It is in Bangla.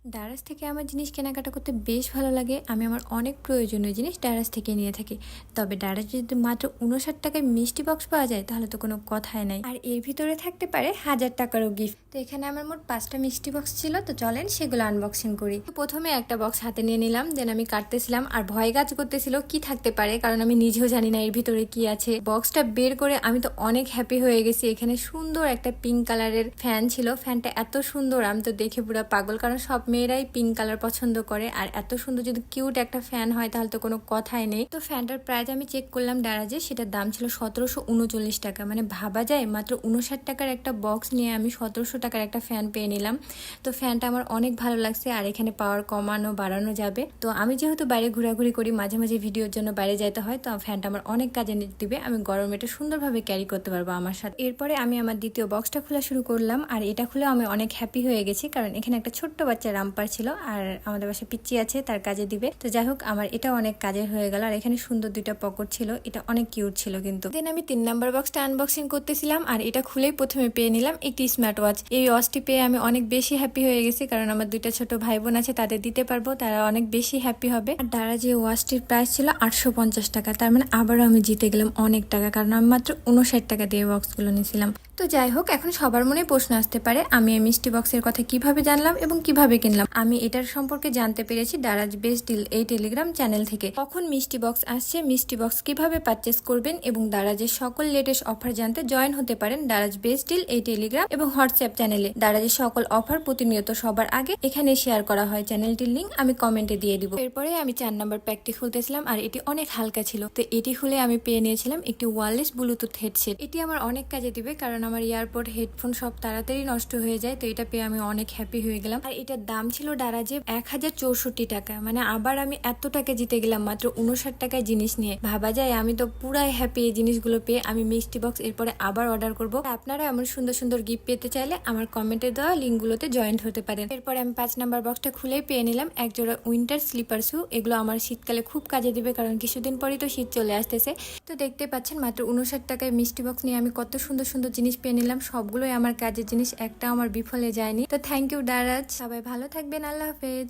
দারাজ থেকে আমার জিনিস কেনাকাটা করতে বেশ ভালো লাগে। আমি আমার অনেক প্রয়োজনীয় জিনিস দারাজ থেকে নিয়ে থাকি। তবে দারাজে যদি মাত্র 59 টাকায় মিষ্টি বক্স পাওয়া যায় তাহলে তো কোনো কথাই নাই। আর এর ভিতরে থাকতে পারে 1000 টাকারও গিফট। তো এখানে আমার মোট 5টা মিষ্টি বক্স ছিল, তো চলেন সেগুলো আনবক্সিং করি। তো প্রথমে একটা বক্স হাতে নিয়ে নিলাম, দেন আমি কাটতেছিলাম আর ভয় কাজ করতেছিল কি থাকতে পারে, কারণ আমি নিজেও জানি না এর ভিতরে কি আছে। বক্সটা বের করে আমি তো অনেক হ্যাপি হয়ে গেছি। এখানে সুন্দর একটা পিঙ্ক কালারের ফ্যান ছিল। ফ্যানটা এত সুন্দর, আমি তো দেখে পুরো পাগল, কারণ সব মেয়েরাই পিঙ্ক কালার পছন্দ করে। আর এত সুন্দর যদি কিউট একটা ফ্যান হয় তাহলে তো কোনো কথাই নেই। তো ফ্যানটার প্রাইস আমি চেক করলাম দারাজে, সেটার দাম ছিল 1739 টাকা। মানে ভাবা যায় মাত্র 59 টাকার একটা বক্স নিয়ে আমি 1700 টাকার একটা ফ্যান পেয়ে নিলাম। তো ফ্যানটা আমার অনেক ভালো লাগছে। আর এখানে পাওয়ার কমানো বাড়ানো যাবে। তো আমি যেহেতু বাইরে ঘোরাঘুরি করি, মাঝে মাঝে ভিডিওর জন্য বাইরে যেতে হয়, তো ফ্যানটা আমার অনেক কাজে দিবে। আমি গরমে এটা সুন্দরভাবে ক্যারি করতে পারবো আমার সাথে। এরপরে আমি আমার দ্বিতীয় বক্সটা খোলা শুরু করলাম। আর এটা খুলে আমি অনেক হ্যাপি হয়ে গেছি, কারণ এখানে একটা ছোট্ট বাচ্চা রামপার ছিল। আর আমাদের বাসায় পিচ্চি আছে, তার কাজে দিবে। তো যাই হোক, আমার এটা অনেক কাজের হয়ে গেল। আর এখানে সুন্দর দুইটা পকেট ছিল, এটা অনেক কিউট ছিল। কিন্তু দেন আমি 3 নাম্বার বক্সটা আনবক্সিং করতেছিলাম, আর এটা খুলেই প্রথমে পেয়ে নিলাম একটি স্মার্ট ওয়াচ। এই ওয়াচটি পেয়ে আমি অনেক বেশি হ্যাপি হয়ে গেছি, কারণ আমার দুইটা ছোট ভাই বোন আছে, তাদের দিতে পারবো, তারা অনেক বেশি হ্যাপি হবে। আর দ্বারা যে ওয়াচটির প্রাইস ছিল 850 টাকা, তার মানে আবারও আমি জিতে গেলাম অনেক টাকা, কারণ আমি মাত্র 59 টাকা দিয়ে বক্সগুলো নিয়েছিলাম। তো যাই হোক, এখন সবার মনে প্রশ্ন আসতে পারে আমি এই মিষ্টি বক্সের কথা কিভাবে জানলাম এবং কিভাবে কিনলাম। আমি এটার সম্পর্কে জানতে পেরেছি দারাজ বেস্ট ডিল এই টেলিগ্রাম চ্যানেল থেকে। কখন মিষ্টি বক্স আসছে, মিষ্টি বক্স কিভাবে পারচেস করবেন এবং দারাজের সকল লেটেস্ট অফার জানতে জয়েন হতে পারেন দারাজ বেস্ট ডিল এই টেলিগ্রাম এবং হোয়াটসঅ্যাপ চ্যানেলে। দারাজের সকল অফার প্রতিনিয়ত সবার আগে এখানে শেয়ার করা হয়। চ্যানেলটির লিঙ্ক আমি কমেন্টে দিয়ে দিব। এরপরে আমি 4 নাম্বার প্যাকটি খুলতেছিলাম, আর এটি অনেক হালকা ছিল। তো এটি খুলে আমি পেয়ে নিয়েছিলাম একটি ওয়্যারলেস ব্লুটুথ হেডসেট। এটি আমার অনেক কাজে দিবে, কারণ আমার ইয়ারপড হেডফোন সব তাড়াতাড়ি নষ্ট হয়ে যায়। তো এটা পেয়ে আমি অনেক হ্যাপি হয়ে গেলাম। আর এটার দাম ছিল দারাজে 1064 টাকা। মানে আবার আমি এত টাকা জিতে গেলাম মাত্র 59 টাকায় জিনিস নিয়ে। ভাবা যায়, আমি তো পুরাই হ্যাপি এই জিনিসগুলো পেয়ে। আমি মিষ্টি বক্স এরপরে আবার অর্ডার করব। আপনারা এমন সুন্দর সুন্দর গিফট পেতে চাইলে আমার কমেন্টে দেওয়া লিঙ্কগুলোতে জয়েন্ট হতে পারেন। এরপরে আমি 5 নাম্বার বক্সটা খুলেই পেয়ে নিলাম একজোড়া উইন্টার স্লিপার শু। এগুলো আমার শীতকালে খুব কাজে দিবে, কারণ কিছুদিন পরই তো শীত চলে আসতেছে। তো দেখতে পাচ্ছেন মাত্র 59 টাকায় মিষ্টি বক্স নিয়ে আমি কত সুন্দর সুন্দর জিনিস পেয়ে নিলাম। সবগুলোই আমার কাজের জিনিস, একটাও আমার বিফলে যায়নি। তো থ্যাংক ইউ দারাজ। সবাই ভালো থাকবেন, আল্লাহ হাফেজ।